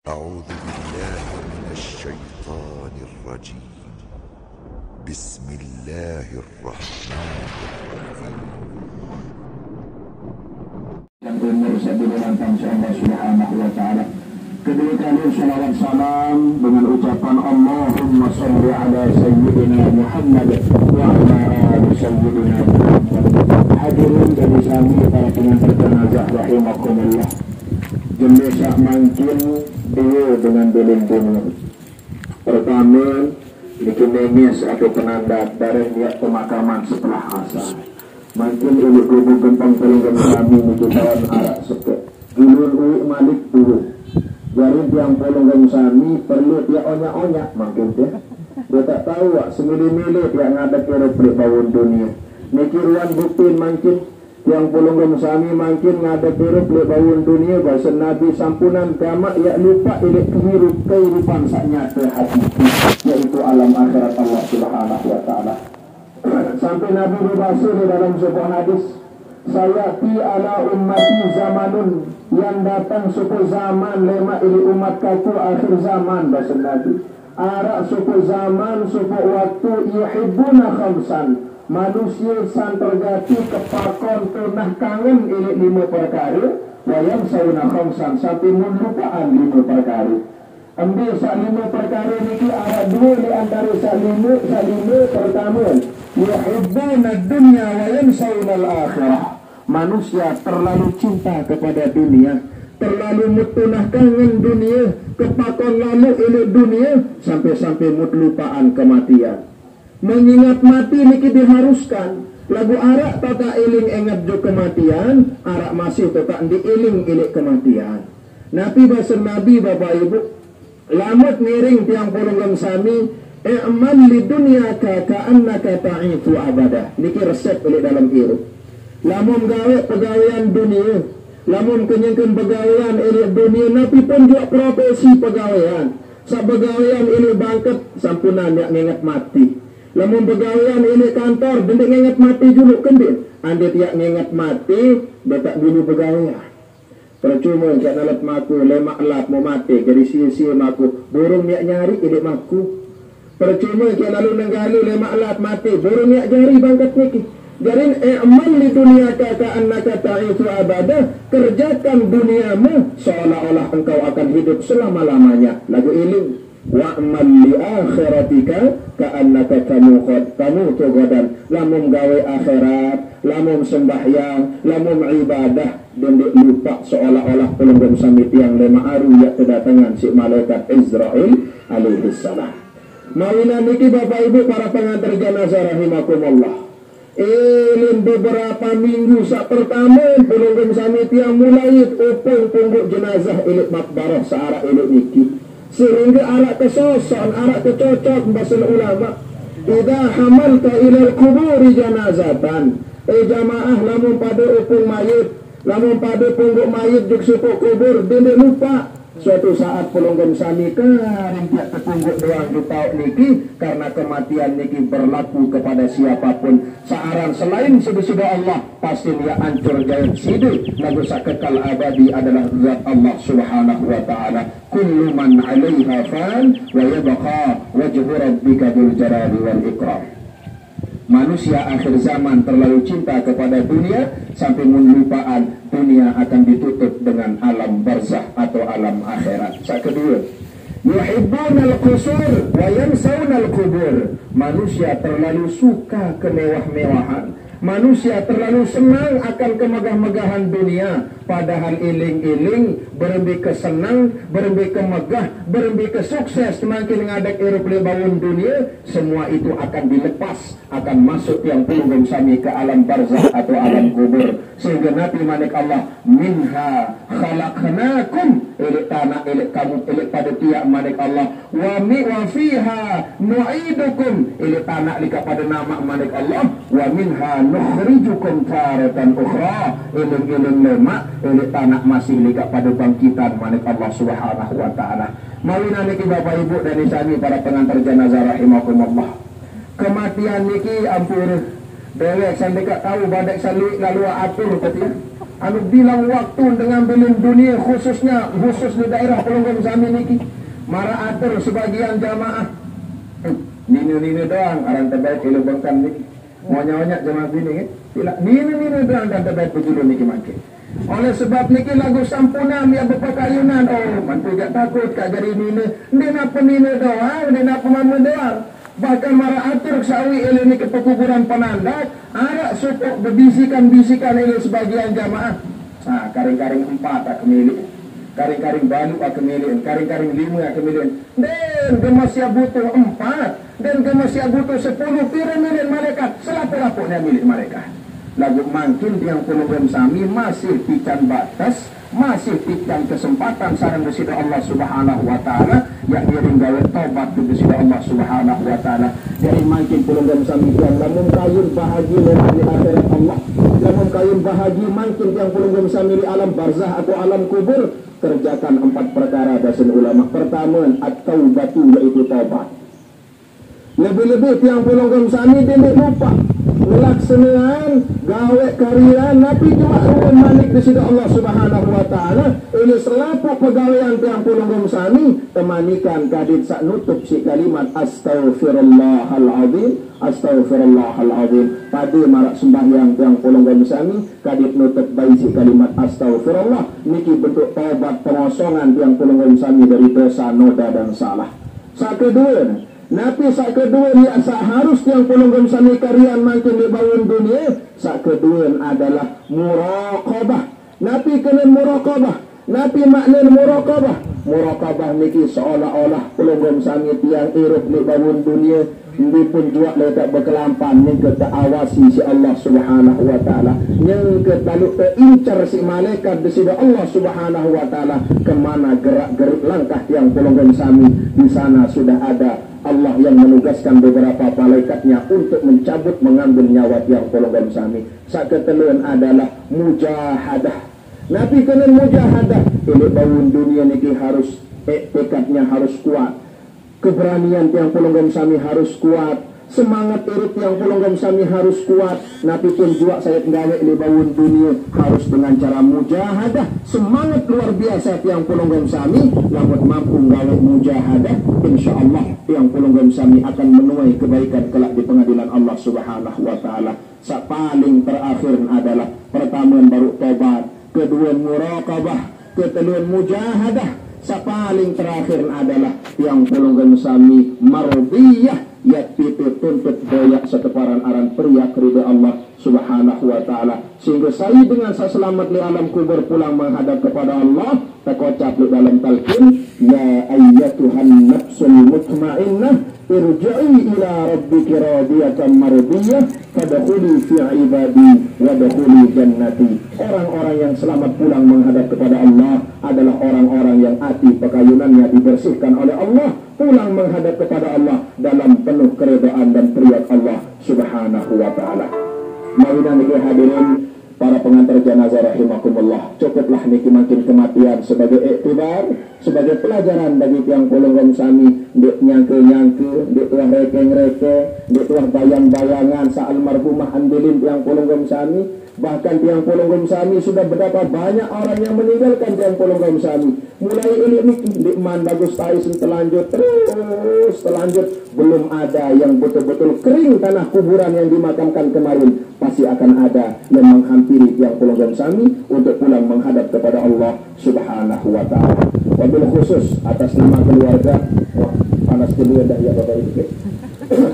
أعوذ بالله من الشيطان الرجيم. بسم الله الرحمن الرحيم. Yang umur sebulan Allah Subhanahu wa Ta'ala. Kedua kali salawat salam dengan ucapan Allahumma salli ala Sayyidina Muhammad wa ala ali Sayyidina Muhammad. Hadirin dan isami para pengantar jenazah rahimakumullah. Jenazah mangkin dua dengan belum-belum. Pertama, dikenemis atau penanda darah niat pemakaman setelah asar. Mungkin ibu kubu gempang pelinggan kami itu tahun arak seket. Gilun uik malik dulu. Jadi tiang pelinggan kami perlu dia onyak-onyak mungkin dia. Dia tak tahu wak semili-mili dia ngadak kira pelik bawun dunia. Mikiruan buktiin mungkin tiang pelinggan kami mungkin ngadak kira pelik bawun dunia. Bahasa Nabi sampunan gamak ya lupa ilik kehidupan saknyata hati. Yaitu alam akhirat Allah Subhanahu wa Ta'ala. Sampai Nabi berbahasa di dalam sebuah hadis, sayati ala ummati zamanun, yang datang suku zaman lema ili umat kaku akhir zaman. Bahasa Nabi arak suku zaman suku waktu yuhibbuna khamsan, manusia santergati kepakon tunah kangen ili 5 perkara, wayang sauna khamsan, sampai menlupaan 5 perkara. Ambil sak 5 perkara ini ada 2 di antara sak 5 pertama, yuhibbuna dunya wa yansawna al-akhirah. Manusia terlalu cinta kepada dunia, terlalu mutunah kangen dunia, kepakon lalu elok dunia, sampai-sampai mutlupaan kematian. Mengingat mati niki diharuskan. Lagu arak tak eling ingat jo kematian, arak masih tak dieling elok kematian. Nabi bahasa Nabi Bapak Ibu, lamut miring tiang pulungan sami, i'mal li dunyaka ka'annaka ta'ifu abadah. Niki resep oleh dalam hidup. Lamun gawe pegawaian dunia, lamun kenyangkan pegawaian oleh dunia, napi pun juga profesi pegawaian. Sa pegawaian ini bangket sampunan yak ngingat mati. Lamun pegawaian ini kantor, dendik ngingat mati dulu kendit. Andit yak ngingat mati, betak dulu pegawaian. Percuma kat nalat maku lemak lap mau mati jadi sia-sia maku burung niat nyari idik maku. Percuma kat lalu nenggalu lemak lap mati burung niat jari bangkat niki. Jadi amal di dunia kata annaka ta'ifu abadah, kerjakan duniamu seolah-olah engkau akan hidup selama-lamanya. Lagu iling wa'mal li akhiratika ka'annaka tamutu gadan. Lamun gawe akhirat, lamun sembahyang, lamun ibadah, dan lupa seolah-olah pelenggan samit yang lema aru ya kedatangan si malaikat Israel alaihi salam. Mawina niki Bapak Ibu para pengantar jenazah rahimakumullah. Ilin beberapa minggu sak pertama pelenggan samit yang mulai upung pungguk jenazah ilik makbarah searah ilik niki. Sehingga arak kesoson, arak kecocok bahasa ulama. Idza hamalta ilal kuburi janazatan. Jamaah lamun pada upung mayit, lamun pada pungguk mayit di suku kubur, dia lupa. Suatu saat pelonggan sami karing tiap terpungguk doang jutau niki, karena kematian niki berlaku kepada siapapun. Searang selain sudah Allah, pasti dia hancur jayat sidik. Lagu sakekal abadi adalah zat Allah Subhanahu wa Ta'ala. Kullu man 'alaiha fan wa yabqa wajhu rabbika dzul jalali wal ikram. Manusia akhir zaman terlalu cinta kepada dunia sampai melupaan dunia akan ditutup dengan alam barzah atau alam akhirat. Yang kedua, yuhibbunal qusur wa yansawna al-qubur. Manusia terlalu suka kemewah-mewahan. Manusia terlalu senang akan kemegah-megahan dunia, padahal iling-iling berembi kesenang, berembi kemegah, berembi kesukses semakin ngadak hirup bangun dunia, semua itu akan dilepas, akan masuk yang pelunggung sami ke alam barzah atau alam kubur. Sehingga Nabi manik Allah, minha khalaqnakum, ilik tanah, ilik kamu, ilik pada tiak manik Allah, wa fiha nu'idukum, ilik tanah lika pada nama manik Allah, wa minha nukhrijukum taratan ukhra, ilung-ilung lemak ilik tanah masih lika pada bangkitan manik Allah Subhanahu wa Ta'ala. Mawina niki Bapak Ibu dan isami para pengantar jenazah rahimakumullah. Kematian niki ampun dewek sandika tahu badak salik lalu atur ketia anu bilang waktu dengan belin dunia khusus di daerah Pelunggung Sami niki mara atur sebagian jamaah nini doang aran terbaik ilu bangkan niki monya jamaah bini tidak nini doang dan terbaik berjudul niki makin oleh sebab niki lagu sampunam ya berpakayunan mantu gak takut kak jadi nini napa nini doang napa mama doang bahkan mara atur sawi ilu niki pekuburan penanda ada supok berbisikan-bisikan ilu sebagian jamaah karing-karing 4 aku milik karing-karing balu aku milihin, karing-karing 5 aku milihin dan gemasya butuh 4 dan gemasya butuh 10 pira milihin malaikat selapu-lapunya milik mereka lagu mangkin yang Pelunggung Sami masih pican batas masih pican kesempatan sarang besida Allah subhanahu wa ta'ala yang iring gawe tobat ke besida Allah subhanahu wa ta'ala dari mangkin Pelunggung Sami yang namun kayun bahagia memang di akhirat Allah namun kayun bahagia mangkin yang Pelunggung Sami di alam barzah atau alam kubur kerjakan 4 perkara dasan ulama pertama at-taubatu yaitu taubat lebih-lebih yang Pelunggung Sami dia lupa melaksanaan gawe karya nabi cuma ruang manik di sini Allah subhanahu wa ta'ala ini selaku pegawaian yang Pelunggung Sami temanikan kadit sak nutup si kalimat astaghfirullahaladzim pada marak sembahyang yang Pelunggung Sami kadit nutup bayi si kalimat astaghfirullah niki bentuk taubat pengosongan yang Pelunggung Sami dari dosa noda dan salah sak kedua Nabi sak kedua dia harus yang Pelunggung Sami karian makin dibangun dunia. Sak kedua adalah muraqabah. Nabi kena muraqabah. Nabi makna muraqabah. Muraqabah niki seolah-olah Pelunggung Sami tiang irup dibangun dunia. Ini pun juga letak berkelampan yang kita awasi si Allah subhanahu wa ta'ala yang kita lalu terincar si malaikat di sini Allah subhanahu wa ta'ala kemana gerak-gerik langkah yang Pelunggung Sami di sana sudah ada Allah yang menugaskan beberapa malaikatnya untuk mencabut mengambil nyawa yang Pelunggung Sami. Saketeluan adalah mujahadah. Nabi kena mujahadah. Ini bangun dunia niki harus tekadnya harus kuat. Keberanian yang Pelunggung Sami harus kuat. Semangat irit yang Pelunggung Sami harus kuat. Nabi pun juga saya gawe ini bangun dunia harus dengan cara mujahadah. Semangat luar biasa yang Pelunggung Sami lamun mampu gawe mujahadah, insyaallah yang Pelunggung Sami akan menuai kebaikan kelak di pengadilan Allah subhanahu wa ta'ala. Paling terakhir adalah pertama baru tobat, kedua muraqabah, ketiga mujahadah. Paling terakhir adalah yang Pelunggung Sami mardiyah yakti tuntut doyak seteparan aran periak ridha Allah subhanahu wa ta'ala sehingga saya dengan saya selamat di alam kubur pulang menghadap kepada Allah terkocap di dalam talqin ya ayyatuhan nafsul mutmainnah irja'i ila rabbiki radiyatan mardiyah fadkhuli fi ibadi wadkhuli jannati. Orang-orang yang selamat pulang menghadap kepada Allah adalah orang-orang yang hati pekayunannya dibersihkan oleh Allah pulang menghadap kepada Allah dalam penuh keredaan dan periak Allah subhanahu wa ta'ala. Marilah niki hadirin para pengantar jenazah rahimakumullah, cukuplah niki makin kematian sebagai iktibar, sebagai pelajaran bagi tiang Pelunggung Sami, dek nyangke-nyangke, dek tuah reke-reke, dek tuah bayang-bayangan sa almarhumah andilin tiang Pelunggung Sami. Bahkan tiang Pelunggung Sami sudah berapa banyak orang yang meninggalkan tiang Pelunggung Sami. Mulai ini di bagus tais telanjut terus telanjut, belum ada yang betul-betul kering tanah kuburan yang dimakamkan kemarin. Pasti akan ada yang menghampiri tiang Pelunggung Sami untuk pulang menghadap kepada Allah subhanahu wa ta'ala. Wabil khusus atas nama keluarga, panas kedua dah ya Bapak Ibu.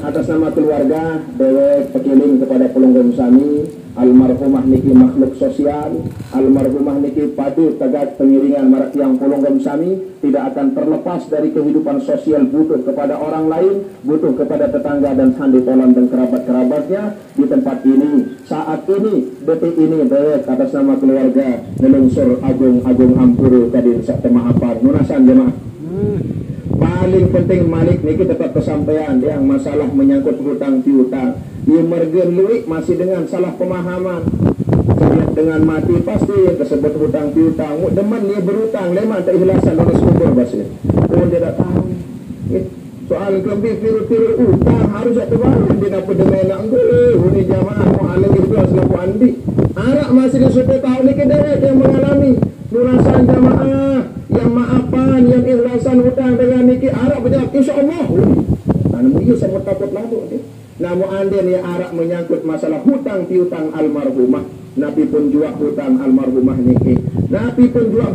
Atas nama keluarga dewek pekiling kepada Pelunggung Sami, almarhumah niki makhluk sosial, almarhumah niki padu tegak pengiringan marak yang Pelunggung Sami tidak akan terlepas dari kehidupan sosial, butuh kepada orang lain, butuh kepada tetangga dan sandi tolan dan kerabat-kerabatnya di tempat ini, saat ini, detik ini dewek atas nama keluarga nelungsur agung ampuru kadin sak temahapar nunasan jemaah. Paling penting malik niki tetap kesampaian yang masalah menyangkut hutang piutang. Ia mergen luik masih dengan salah pemahaman. Dengan mati pasti yang tersebut hutang piutang. Deman dia berhutang, lemah tak ikhlasan lulus kubur basnya. Orang dia tak tahu. Soal lebih tiru-tiru utang harus ada barang dia dapat dengan nak enggak. Ini jamaah mu'alim itu selaku andi. Arak masih di 10 tahun ini dewek yang mengalami lunasan jamaah, yang maafan, yang ikhlasan hutang dengan niki arak berjawab insyaallah. Nah, dia semua takut lalu. Namun anda ya arak menyangkut masalah hutang piutang almarhumah. Nabi pun juga hutang almarhumah niki. Nabi pun juga